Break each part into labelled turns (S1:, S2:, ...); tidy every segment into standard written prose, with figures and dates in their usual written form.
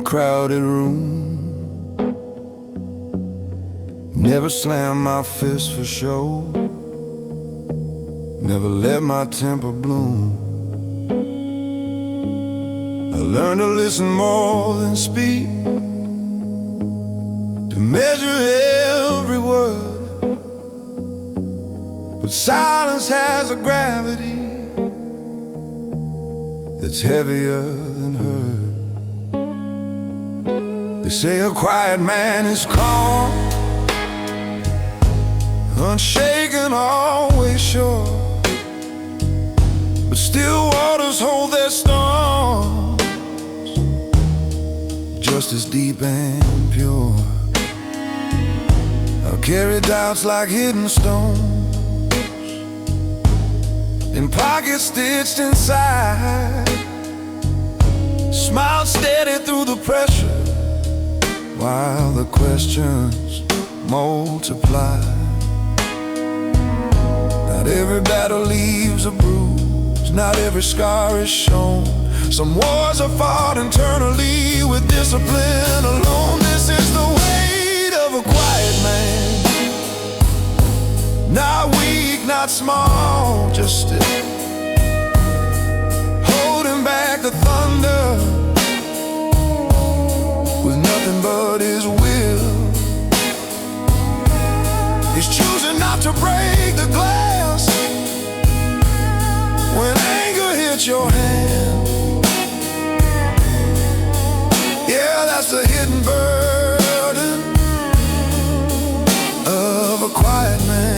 S1: crowded room. Never slam my fist for show, never let my temper bloom. I learned to listen more than speak, to measure every word. But silence has a gravity that's heavier than hurt. They say a quiet man is calm, unshaken, always sure. But still waters hold their storms, just as deep and pure. I'll carry doubts like hidden stones in pockets stitched inside. Smile steady through the pressure while the questions multiply. Not every battle leaves a bruise, not every scar is shown. Some wars are fought internally with discipline alone. This is the weight of a quiet man, not weak, not small, just still, holding back the thunder with nothing but his will. He's choosing not to break the glass when anger hits your hand. Yeah, that's the hidden burden of a quiet man.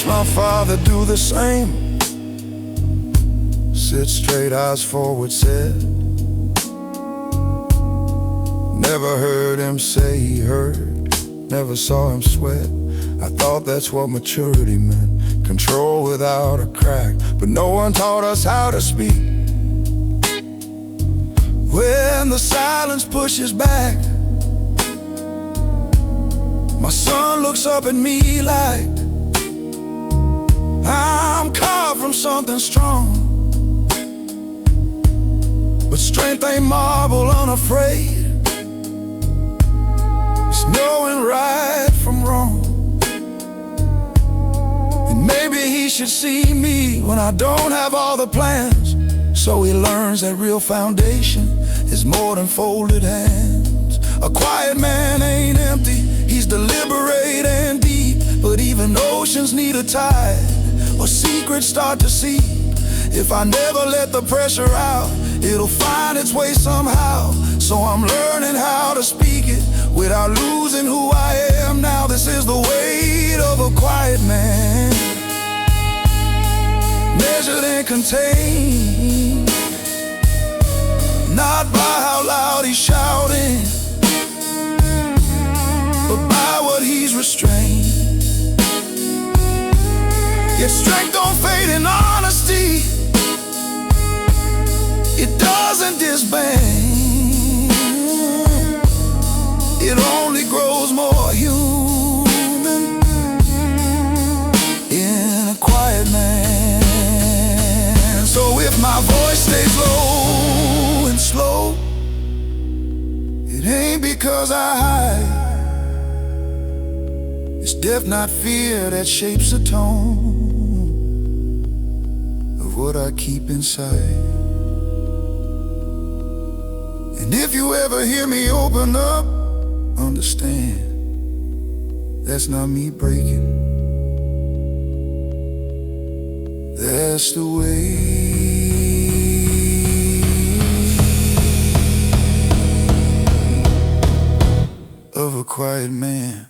S1: My father do the same, sit straight, eyes forward, said. Never heard him say he heard, never saw him sweat. I thought that's what maturity meant, control without a crack. But no one taught us how to speak when the silence pushes back. My son looks up at me like I'm carved from something strong, but strength ain't marble, unafraid. It's knowing right from wrong. And maybe he should see me when I don't have all the plans, so he learns that real foundation is more than folded hands. A quiet man ain't empty, he's deliberate and deep. But even oceans need a tide, or secrets start to seep. If I never let the pressure out, it'll find its way somehow. So I'm learning how to speak it without losing who I am now. This is the weight of a quiet man, measured and contained, not by how loud he's shouting, but by what he's restrained. Yet strength don't fade in honesty, it doesn't disband, it only grows more human in a quiet man. So if my voice stays low and slow, it ain't because I hide. It's depth, not fear, that shapes the tone of what I keep inside. And if you ever hear me open up, understand, that's not me breaking, that's the way of a quiet man.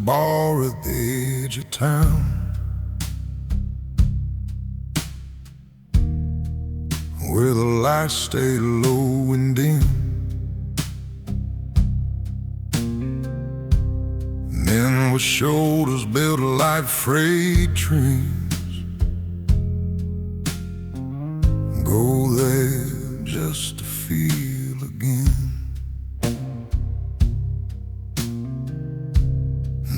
S1: bar at the edge of town, where the lights stay low and dim. Men with shoulders built like freight trains go there just to feel again.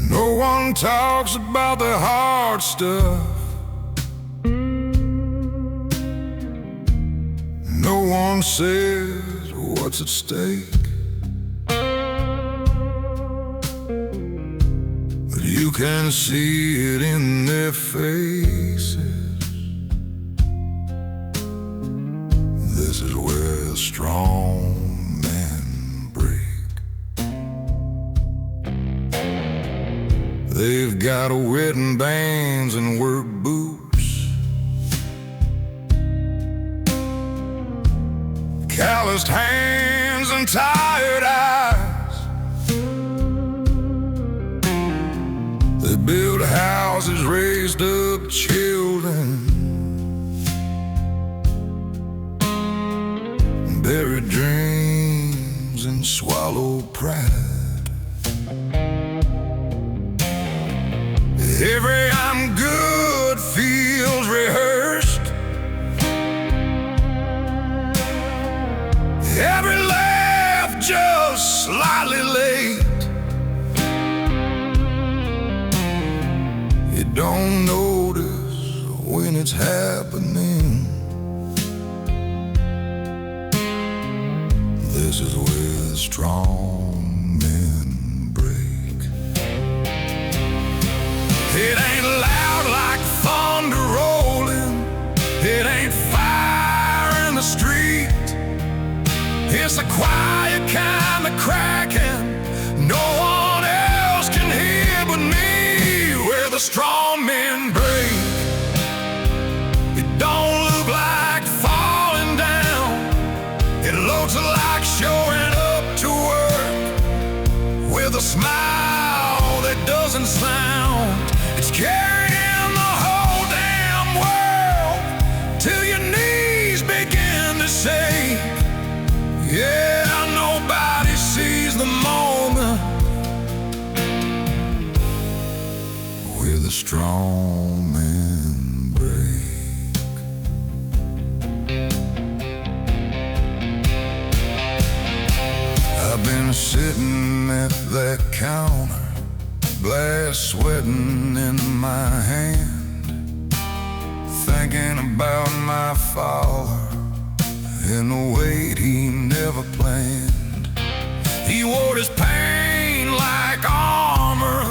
S1: No one talks about the hard stuff. No one says what's at stake. But you can see it in their faces. This is where strong men break. They've got wedding bands and work boots, calloused hands and tired eyes. They build houses, raised up children, bury dreams and swallow pride. Every I'm good feels rehearsed. Every laugh just slightly late. You don't notice when it's happening. This is where strong men break. It ain't loud like thunder rolling. It ain't fire in the street. It's a quiet kind of cracking no one else can hear but me. Where the strong men break, it don't look like falling down. It looks like showing up to work with a smile that doesn't sound. It's carrying the whole damn world till your knees begin to shake. Yeah, nobody sees the moment where the strong men break. I've been sitting at that counter, glass sweating in my hand, thinking about my father and the weight he never planned. He wore his pain like armor,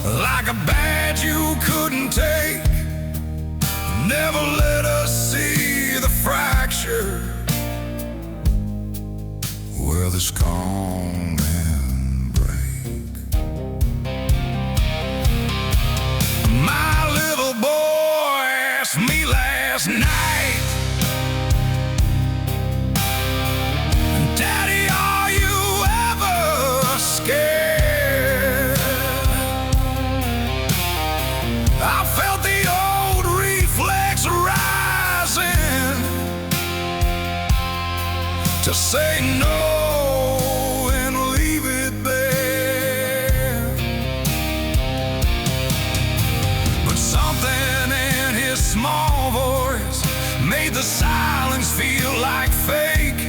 S1: like a badge you couldn't take. Never let us see the fracture where the strong men break. My little boy asked me last night, Daddy, are you ever scared? I felt the old reflex rising to say no and leave it there. But something in his small voice made the silence feel like fake.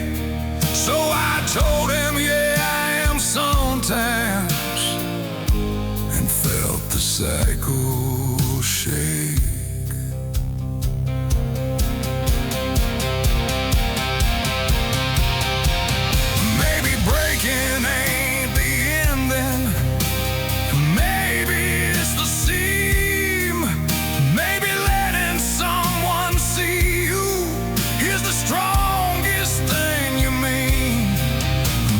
S1: So I told him, yeah, I am sometimes, and felt the cycle shake. Maybe breaking ain't the ending. Maybe it's the seam. Maybe letting someone see you is the strongest thing you mean.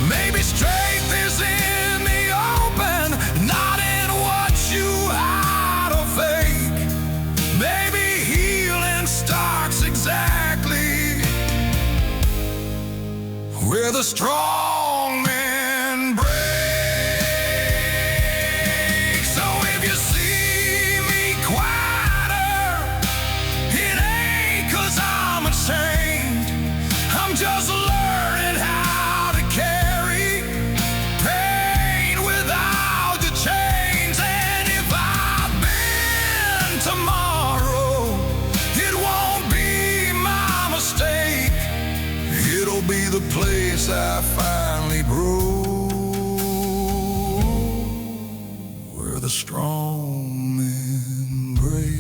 S1: Maybe strength is in the open, not in what you hide or fake. Maybe healing starts exactly where the strong man breaks. So place I finally broke, where the strong men break.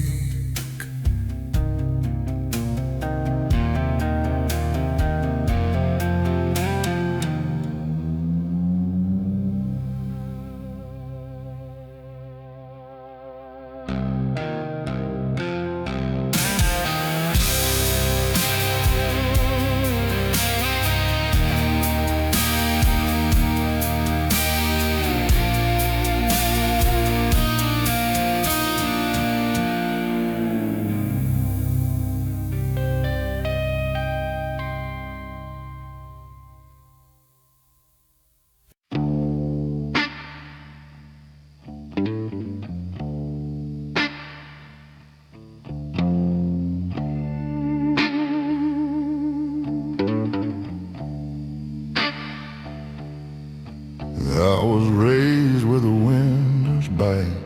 S1: I was raised where the winds bite,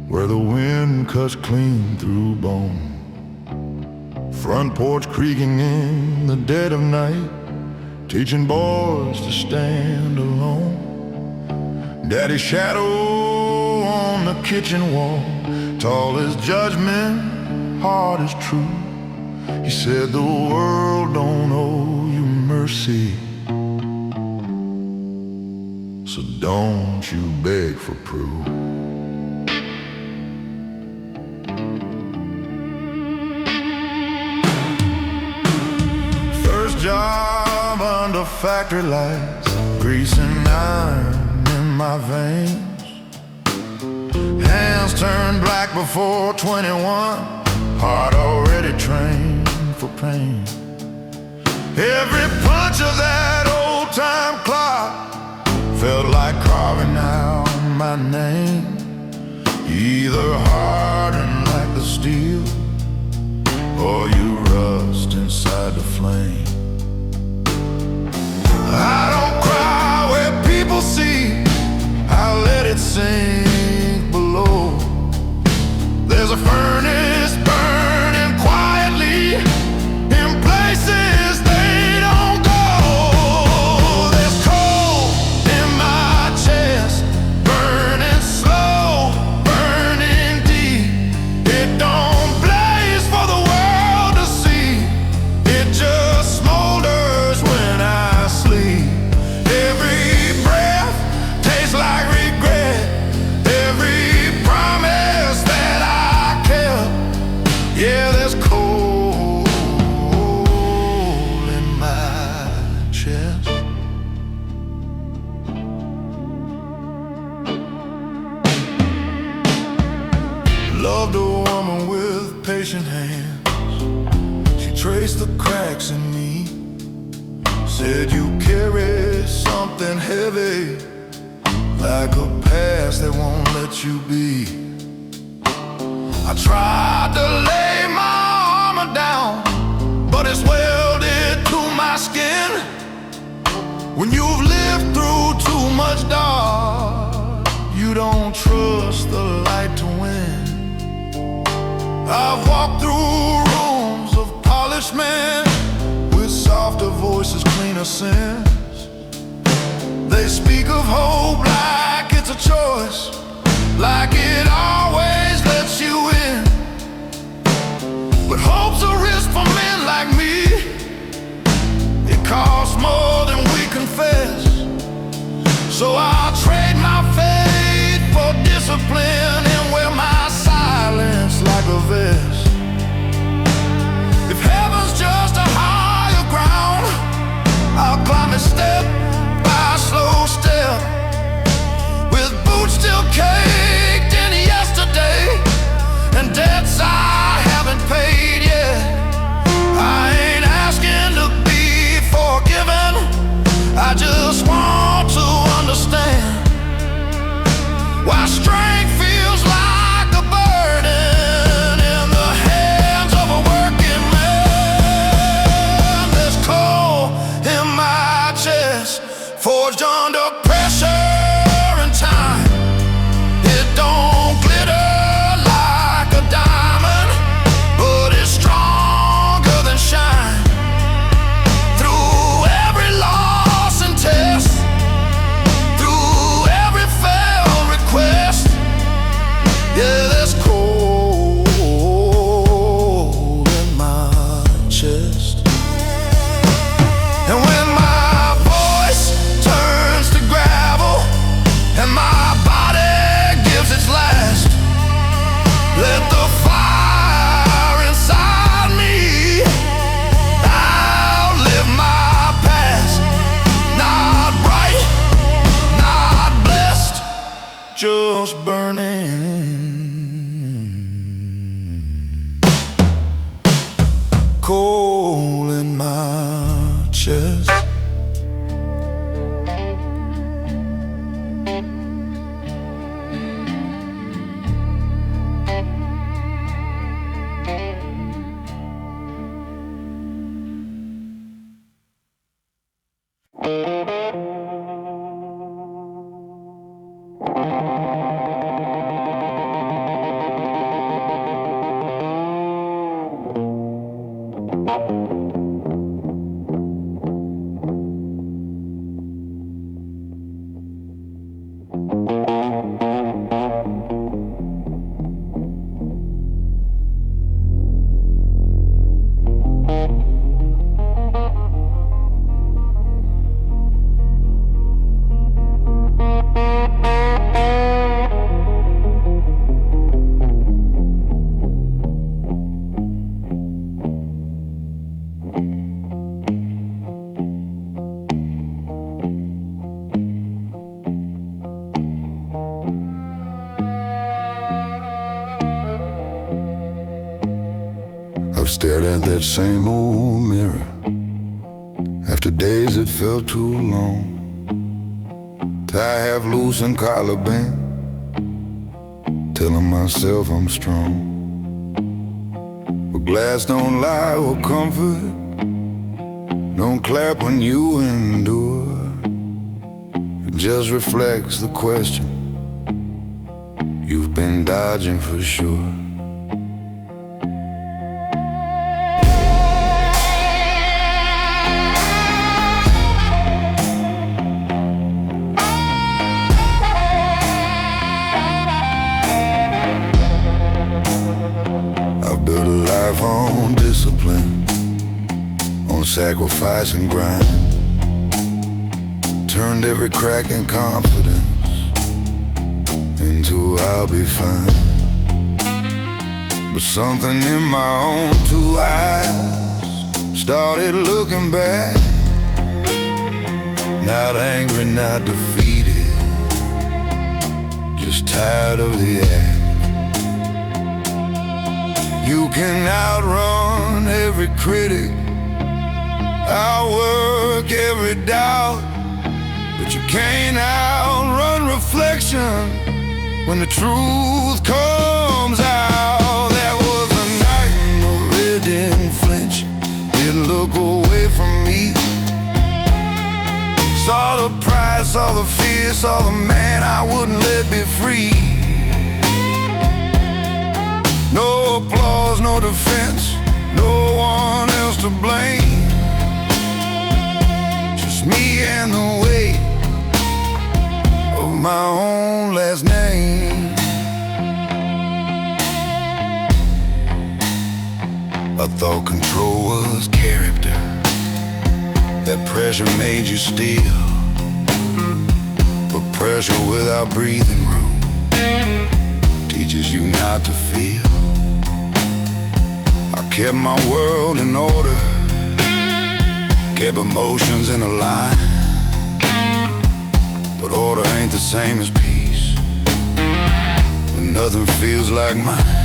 S1: where the wind cuts clean through bone. Front porch creaking in the dead of night, teaching boys to stand alone. Daddy's shadow on the kitchen wall, tall as judgment, hard as truth. He said the world don't owe you mercy, so don't you beg for proof. First job under factory lights, greasing iron in my veins. Hands turned black before 21, heart already trained for pain. Every punch of that old-time clock felt like carving out my name, either hardened like the steel, or you rust inside the flame. I don't cry where people see, I let it sink below. There's a furnace burning quietly in places they don't go. There's coal in my chest, burning slow, burning deep. It don't blaze for the world to see, it just smolders when I sleep. Every breath tastes like regret, every promise that I kept. Yeah, there's coal in my chest. Loved a woman with patient hands, she traced the cracks in me, said you carry something heavy, like a past that won't let you be. I tried to lay my armor down, but it's welded to my skin. When you've lived through too much dark, you don't trust the light to win. I've walked through rooms of polished men with softer voices, cleaner sins. They speak of hope like it's a choice, like it always lets you in. But hope's a risk for men like me, it costs more than we confess. So I'll trade my faith for discipline and wear my silence like a vest. If heaven's just a higher ground, I'll climb it step by slow step, with boots still caked in yesterday and debts I haven't paid yet. I ain't asking to be forgiven, I just want to understand why strength feels cold in my chest. I've stared at that same old mirror after days that felt too long. Tie half loose and collar band, telling myself I'm strong. But glass don't lie or comfort, don't clap when you endure. It just reflects the question you've been dodging for sure. Built a life on discipline, on sacrifice and grind. Turned every crack in confidence into I'll be fine. But something in my own two eyes started looking back. Not angry, not defeated, just tired of the act. You can outrun every critic, outwork every doubt, but you can't outrun reflection when the truth comes out. That was a night the red didn't flinch, didn't look away from me. Saw the pride, saw the fear, saw the man I wouldn't let be free. No applause, no defense, no one else to blame. Just me and the weight of my own last name. I thought control was character, that pressure made you steal. But pressure without breathing room teaches you not to feel. I kept my world in order, kept emotions in a line. But order ain't the same as peace when nothing feels like mine.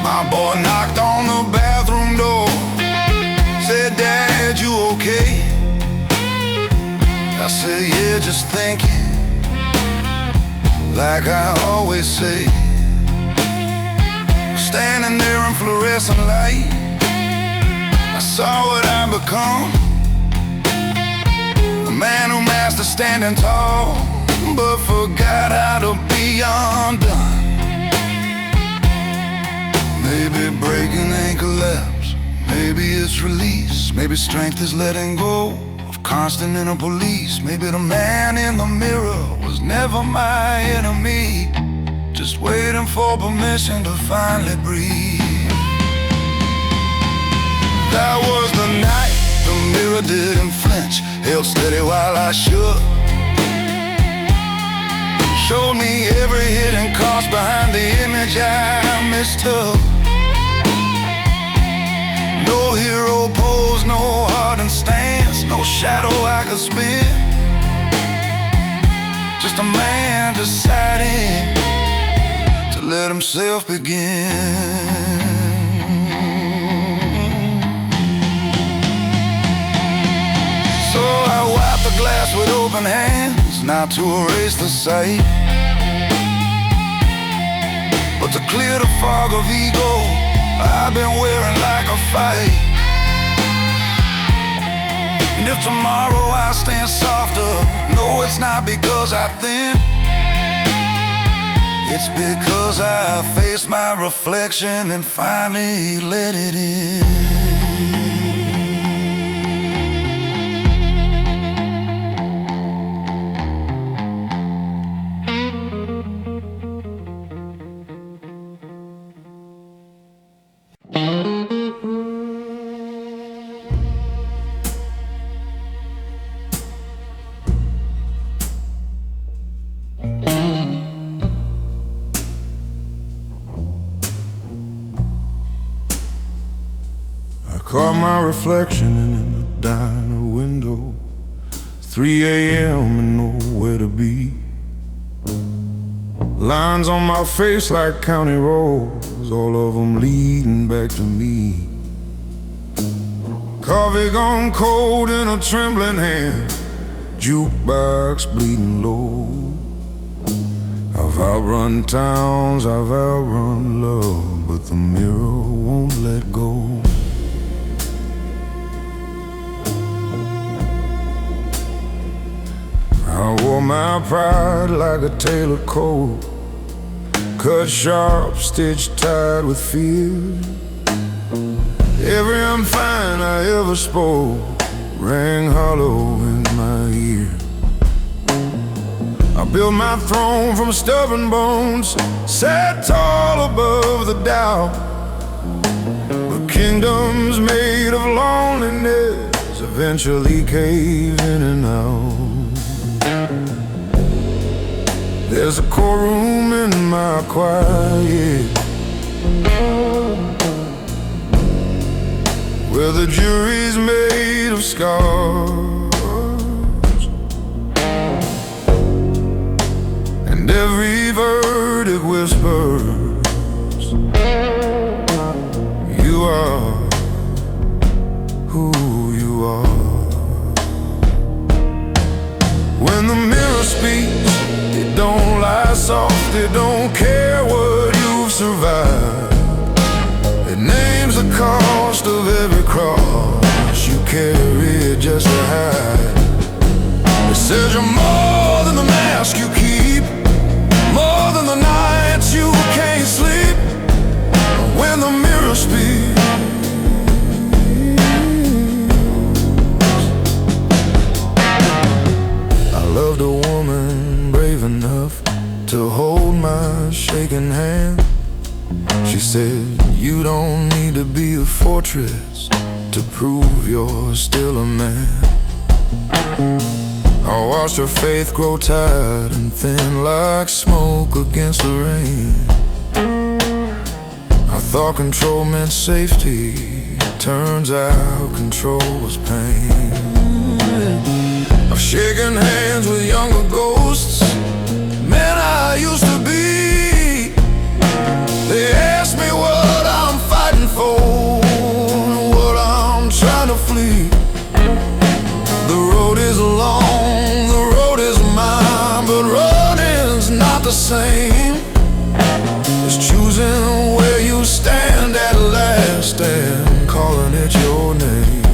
S1: My boy knocked on the bathroom door, said, "Dad, you okay?" I said, "Yeah, just thinking," like I always say. Standing there in fluorescent light, I saw what I'd become. A man who mastered standing tall, but forgot how to be undone. Maybe breaking ain't collapse, maybe it's release. Maybe strength is letting go of constant inner police. Maybe the man in the mirror was never my enemy, just waiting for permission to finally breathe. That was the night the mirror didn't flinch, held steady while I shook. Showed me every hidden cost behind the image I mistook. No hero pose, no hardened stance, no shadow I could spin. Just a man deciding to let himself begin. open hands, not to erase the sight, but to clear the fog of ego I've been wearing like a fight. And if tomorrow I stand softer, no, it's not because I thin, it's because I face my reflection and finally let it in. Caught my reflection in the diner window, 3 a.m. and nowhere to be. Lines on my face like county roads, all of them leading back to me. Coffee gone cold in a trembling hand, jukebox bleeding low. I've outrun towns, I've outrun love, but the mirror won't let go. I wore my pride like a tailored coat, cut sharp, stitched tight with fear. Every I'm fine I ever spoke rang hollow in my ear. I built my throne from stubborn bones, sat tall above the doubt. But kingdoms made of loneliness eventually cave in and out. There's a courtroom in my quiet, where the jury's made of scars, and every verdict whispers, you are who you are. When the mirror speaks, it don't lie soft, it don't care what you've survived. It names the cost of every cross you carry just to hide. It says you're more than the mask you keep, more than the nights you can't sleep. When the mirror speaks, I loved a woman brave enough to hold my shaking hand. She said, you don't need to be a fortress to prove you're still a man. I watched her faith grow tired and thin like smoke against the rain. I thought control meant safety, turns out control was pain. I've shaken hands with younger ghosts, men I used to be. They ask me what I'm fighting for, what I'm trying to flee. The road is long, the road is mine, but running's not the same. It's choosing where you stand at last and calling it your name.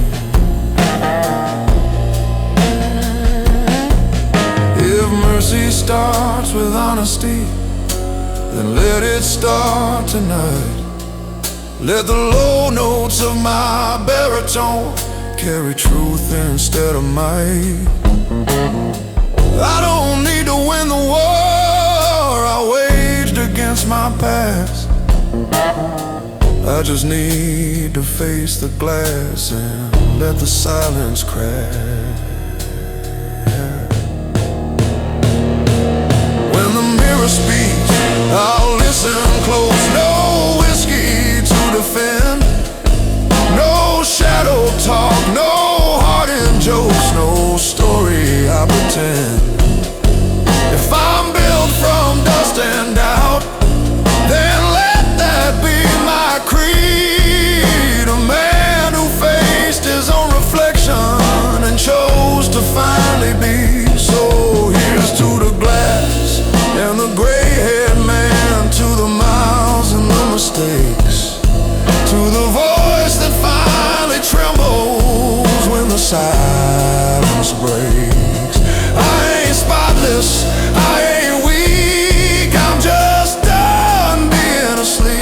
S1: If mercy starts with honesty, then let it start tonight. Let the low notes of my baritone carry truth instead of might. I don't need to win the war I waged against my past. I just need to face the glass and let the silence crack. When the mirror speaks, I'll listen close. No whiskey to defend, no shadow talk, no hardened jokes, no story I pretend. If I'm built from dust and doubt, then let that be my creed. A man who faced his own reflection and chose to finally be to the voice that finally trembles when the silence breaks. I ain't spotless, I ain't weak, I'm just done being asleep.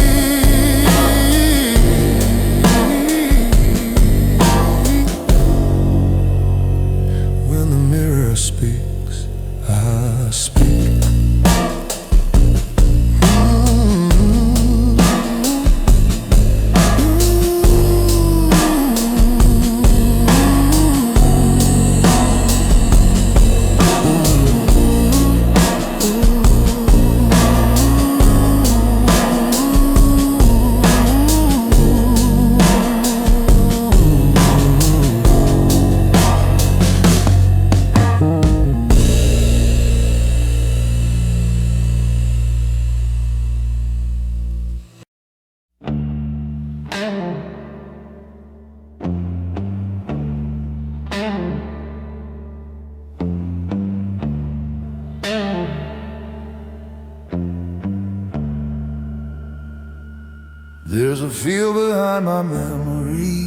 S1: When the mirror speaks, I speak. There's a feel behind my memory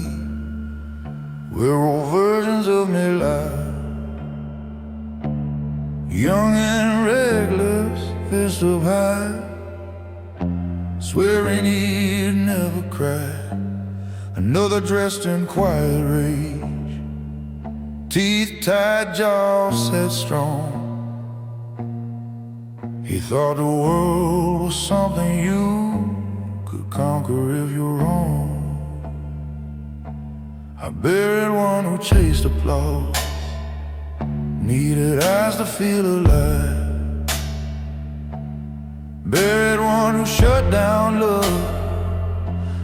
S1: where old versions of me lie. Young and reckless, fist up high, swearing he'd never cry. Another dressed in quiet rage, teeth tight, jaw set strong. He thought the world was something you could conquer if you're wrong. I buried one who chased applause, needed eyes to feel alive. Buried one who shut down love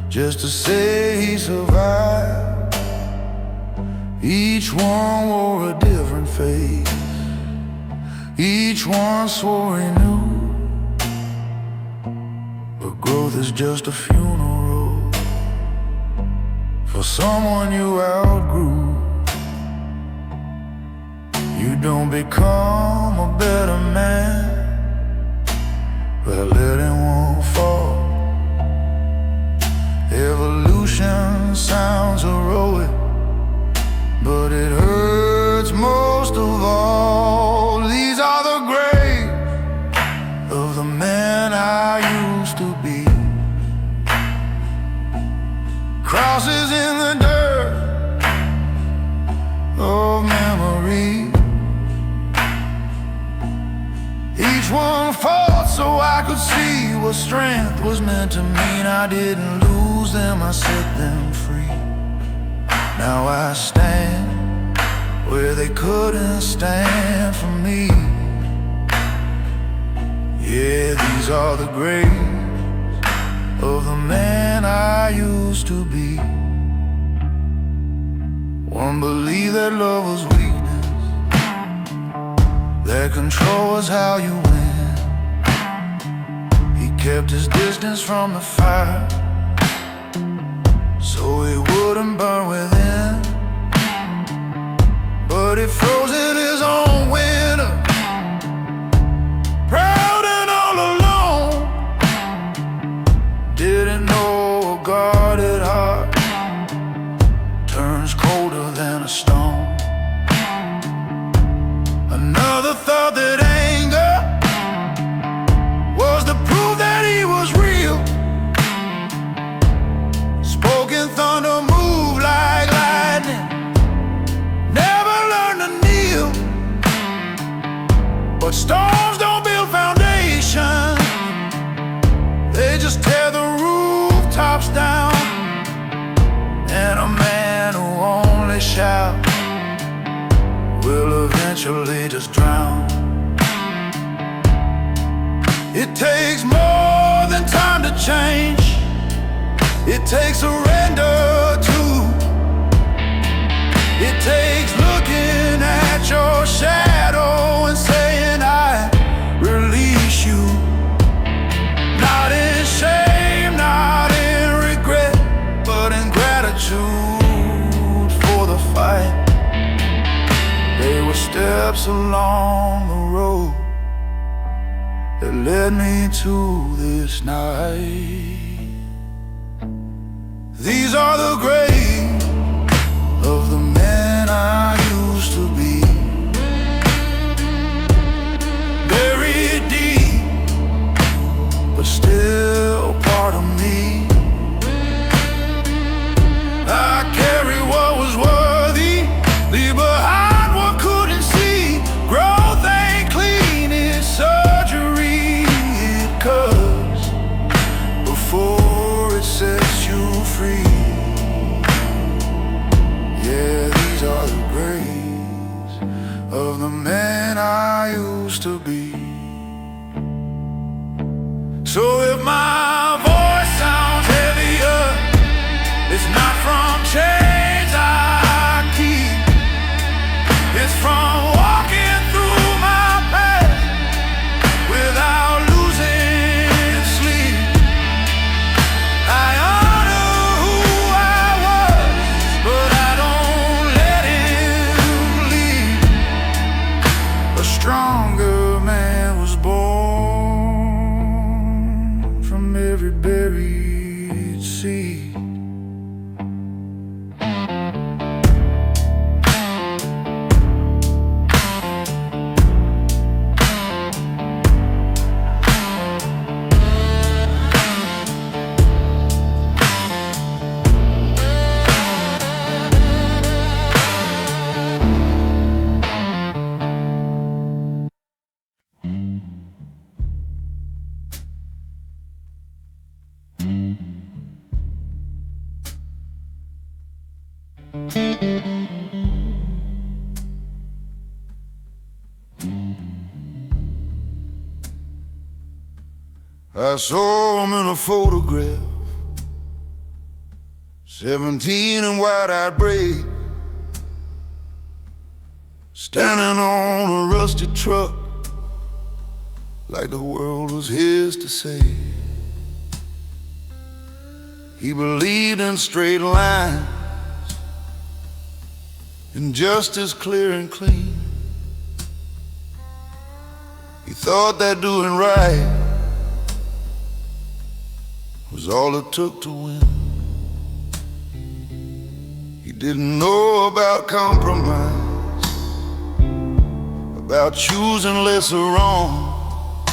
S1: just to say he survived. Each one wore a different face, each one swore he knew. But growth is just a funeral for someone you outgrew. You don't become a better man by letting one fall. Evolution sounds heroic, but it hurts most of all. These are the graves of the man I used to be. Crosses in the dirt of memory. Each one fought so I could see what strength was meant to mean. I didn't lose them, I set them free. Now I stand where they couldn't stand for me. Yeah, these are the graves of the man I used to be. One believed that love was weakness, that control was how you win. He kept his distance from the fire so it wouldn't burn within. But he froze in his own winter, proud and all alone. Didn't know a guarded heart turns colder than a stone. Another thought that anger was the proof that he was real. Spoken thunder moved like lightning, never learned to kneel. But storms don't build foundations, they just tear the rooftops down. And a man who only shouts will eventually just drown. It takes more than time to change, it takes surrender too. It takes looking at your shadow and saying I release you. Not in shame, not in regret, but in gratitude for the fight. They were steps along the road that led me to this night. I saw him in a photograph, 17 and wide-eyed brave, standing on a rusty truck, like the world was his to save. He believed in straight lines, in justice clear and clean. He thought that doing right was all it took to win. He didn't know about compromise, about choosing lesser wrong,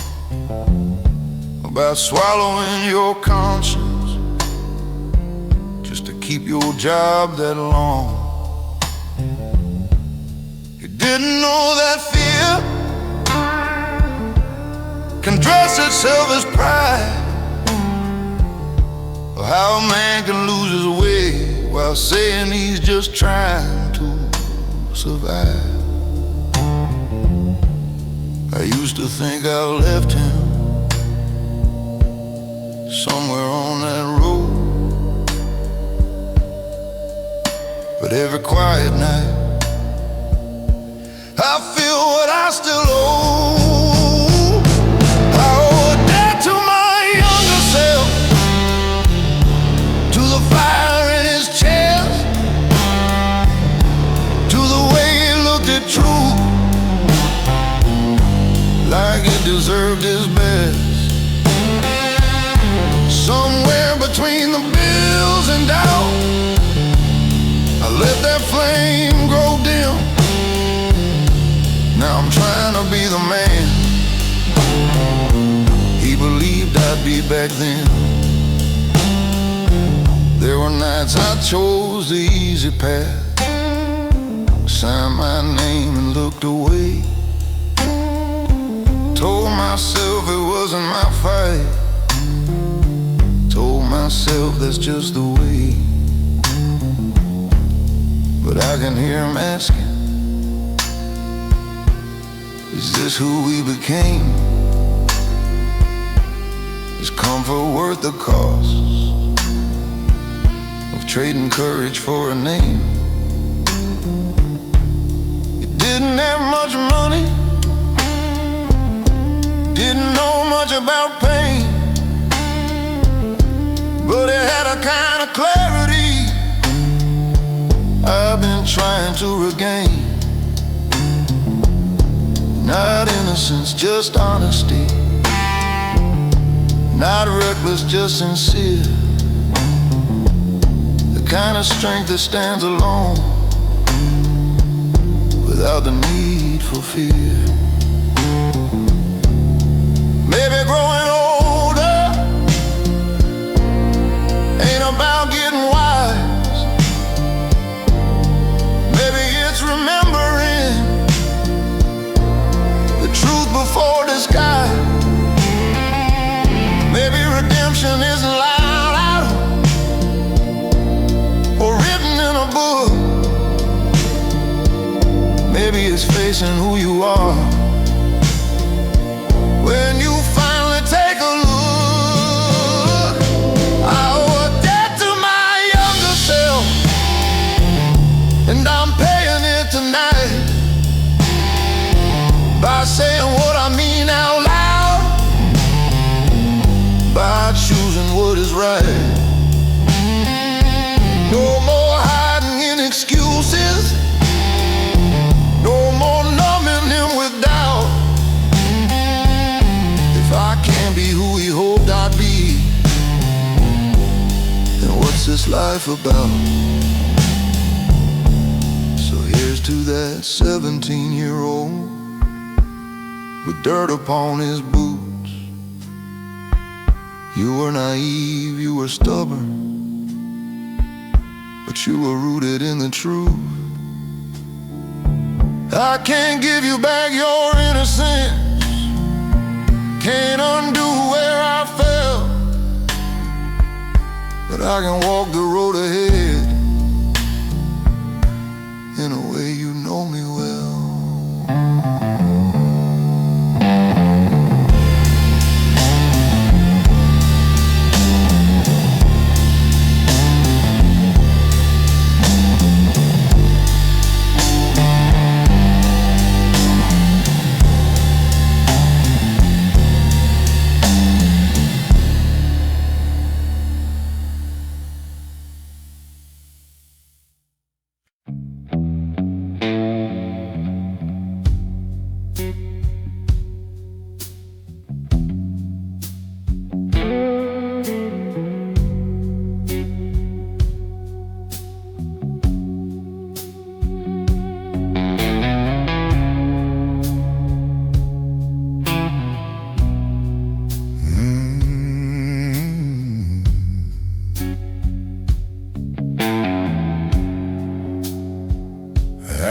S1: about swallowing your conscience just to keep your job that long. He didn't know that fear can dress itself as pride, or how a man can lose his way while saying he's just trying to survive. I used to think I left him somewhere on that road, but every quiet night I feel what I still owe. I owe a debt to my younger self, to the fire in his chest, to the way he looked at truth like it deserved his best. Somewhere between the bills and doubt, I let that flame grow dim. Now I'm trying to be the man he believed I'd be back then. There were nights I chose the easy path, signed my name and looked away, told myself it wasn't my fight, told myself that's just the way. But I can hear him asking, is this who we became? Is comfort worth the cost of trading courage for a name? You didn't have much money, didn't know much about pain, but it had a kind of clarity I've been trying to regain. Not innocence, just honesty, not reckless, just sincere, the kind of strength that stands alone without the need for fear. Maybe growing older ain't about getting wise. Maybe it's remembering the truth before disguise. Maybe redemption isn't loud out or written in a book. Maybe it's facing who you are when you finally take a look. I owe a debt to my younger self, and I'm paying it tonight by saying what I mean out loud, by choosing what is right. No more hiding in excuses, no more numbing him with doubt. If I can't be who he hoped I'd be, then what's this life about? So here's to that 17-year-old with dirt upon his boots. You were naive, you were stubborn, but you were rooted in the truth. I can't give you back your innocence, can't undo where I fell, but I can walk the road ahead in a way you know me well.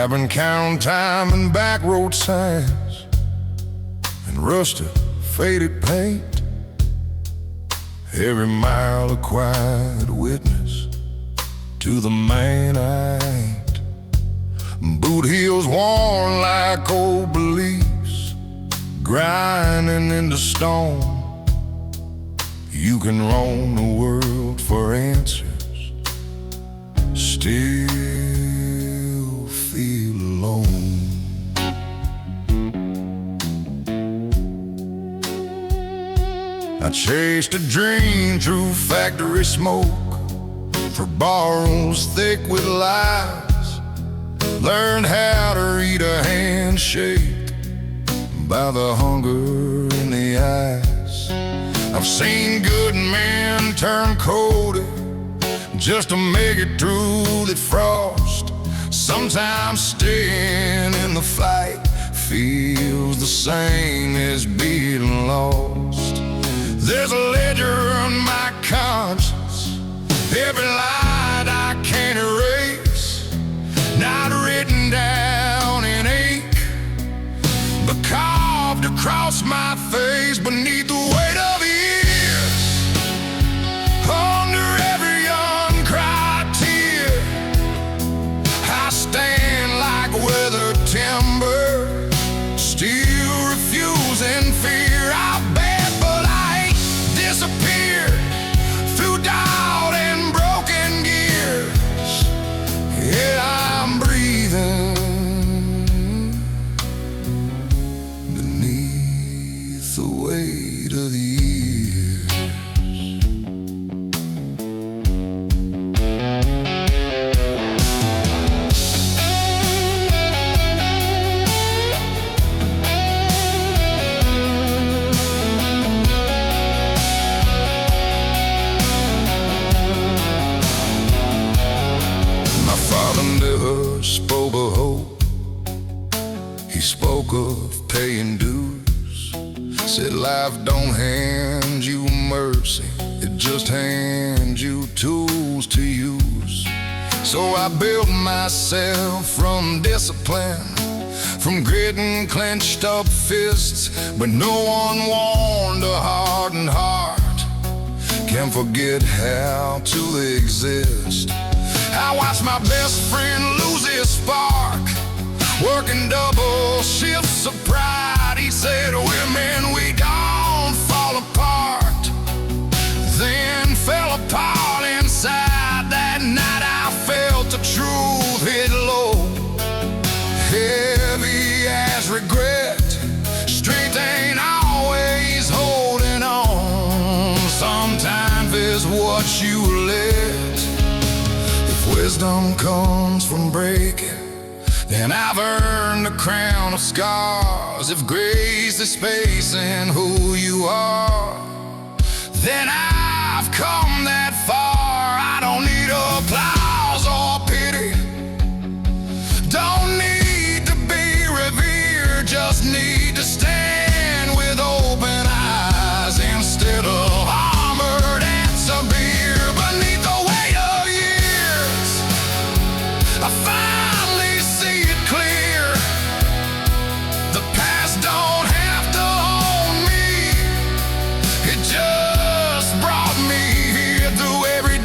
S1: I've been counting time and back road signs and rusted, faded paint. Every mile a quiet witness to the man I ain't. Boot heels worn like old beliefs, grinding into stone. You can roam the world for answers, still feel alone. I chased a dream through factory smoke, for barrels thick with lies. Learned how to read a handshake by the hunger in the eyes. I've seen good men turn colder just to make it through the frost. Sometimes staying in the fight feels the same as being lost. There's a ledger on my conscience, every line I can't erase, not written down in ink, but carved across my face beneath the weight of years. Under every uncried tear, I stand like weathered timber, still refusing fear. I bet, but I ain't disappeared through doubt and broken gears. Yeah, I'm breathing beneath the weight of the years. Spoke of hope, he spoke of paying dues. Said life don't hand you mercy, it just hands you tools to use. So I built myself from discipline, from grit and clenched up fists. But no one warned a hardened heart can forget how to exist. I watched my best friend lose his spark, working double shifts of pride. He said, women, we don't fall apart. Then fell apart inside. That night I felt the truth hit low, heavy as regret. Strength ain't always holding on, sometimes it's what you let. Wisdom comes from breaking, then I've earned the crown of scars. If grace is space in who you are, then I've come that far. I don't need applause or pity, don't need to be revered, just need to stand with open eyes instead of armored and severe. Beneath the weight of years, I finally see it clear. The past don't have to own me, it just brought me here through every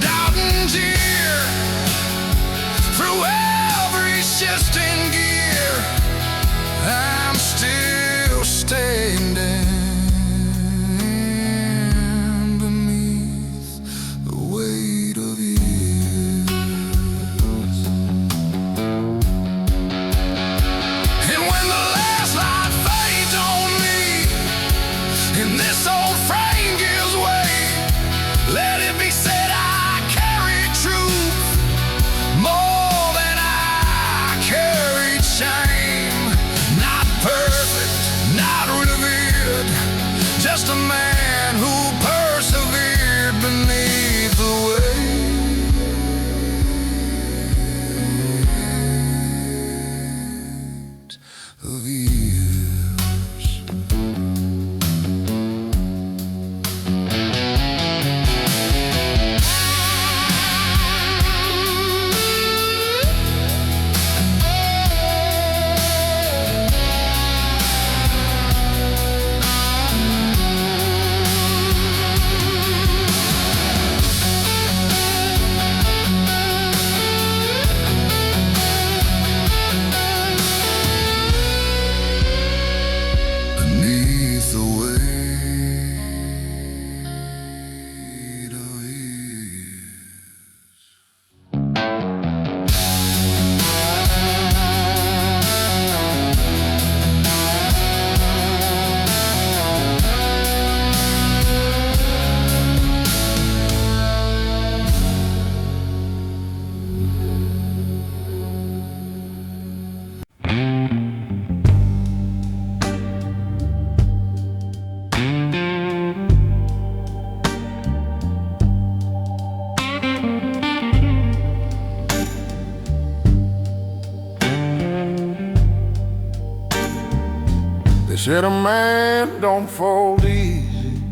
S1: said a man don't fold easy,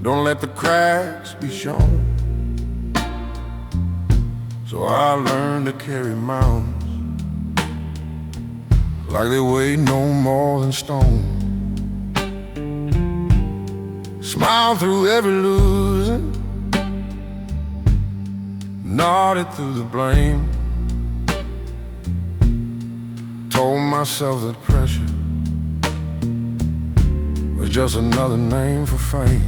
S1: don't let the cracks be shown. So I learned to carry mountains like they weigh no more than stone. Smile through every losing, nodded through the blame. Told myself that pressure was just another name for fame.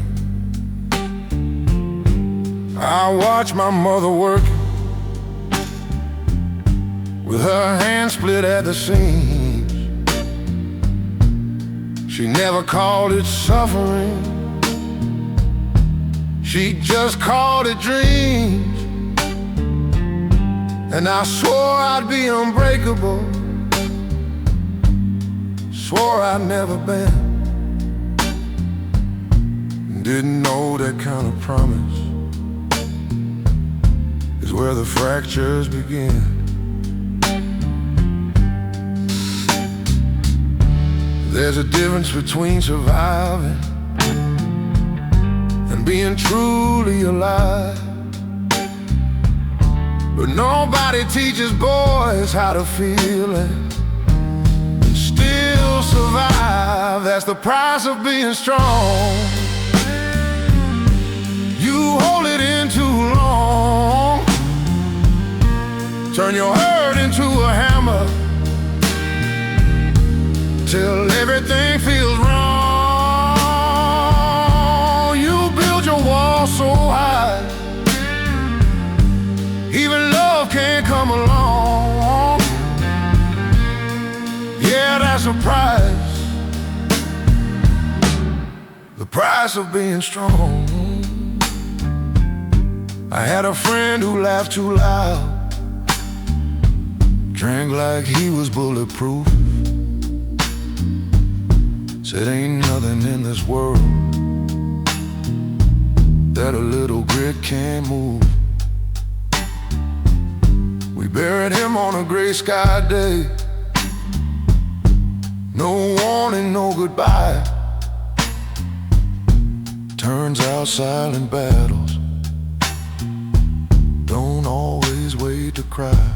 S1: I watched my mother working with her hands split at the seams. She never called it suffering, she just called it dreams. And I swore I'd be unbreakable, swore I'd never bend. Didn't know that kind of promise is where the fractures begin. There's a difference between surviving and being truly alive. But nobody teaches boys how to feel and still survive. That's the price of being strong. You hold it in too long, turn your hurt into a hammer till everything feels wrong. You build your wall so high, even love can't come along. Yeah, that's a price, the price of being strong. I had a friend who laughed too loud, drank like he was bulletproof, said ain't nothing in this world that a little grit can't move. We buried him on a gray sky day, no warning, no goodbye. Turns out silent battles don't always wait to cry.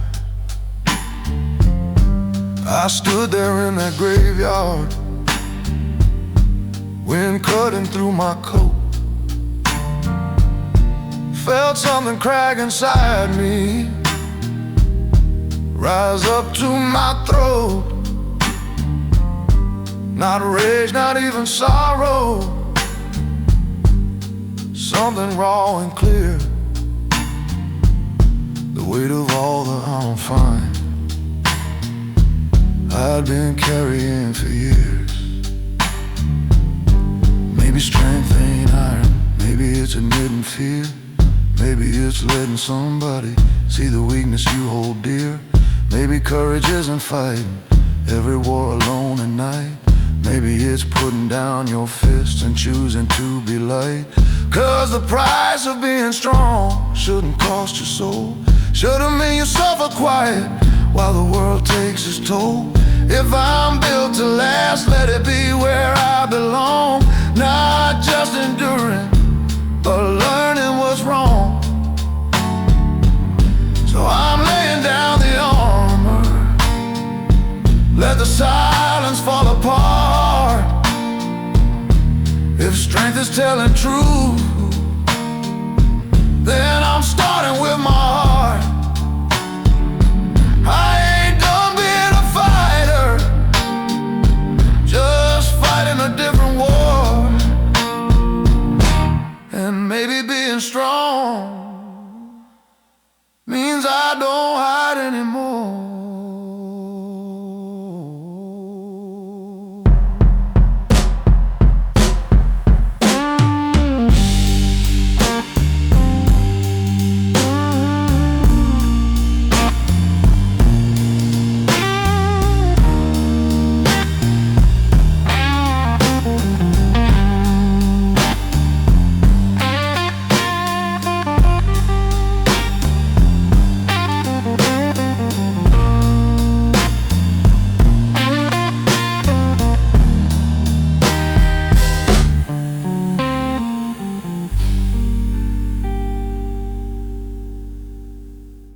S1: I stood there in that graveyard, wind cutting through my coat. Felt something crack inside me rise up to my throat. Not rage, not even sorrow, something raw and clear, the weight of all the I'm fine I'd been carrying for years. Maybe strength ain't iron, maybe it's admitting fear, maybe it's letting somebody see the weakness you hold dear. Maybe courage isn't fighting every war alone at night, maybe it's putting down your fists and choosing to be light. Cause the price of being strong shouldn't cost your soul, should've mean you suffer quiet while the world takes its toll. If I'm built to last, let it be where I belong, not just enduring, but learning what's wrong. So I'm laying down the armor, let the silence fall apart. If strength is telling truth, then I'm starting with my heart. I ain't done being a fighter, just fighting a different war. And maybe being strong means I don't hide anymore.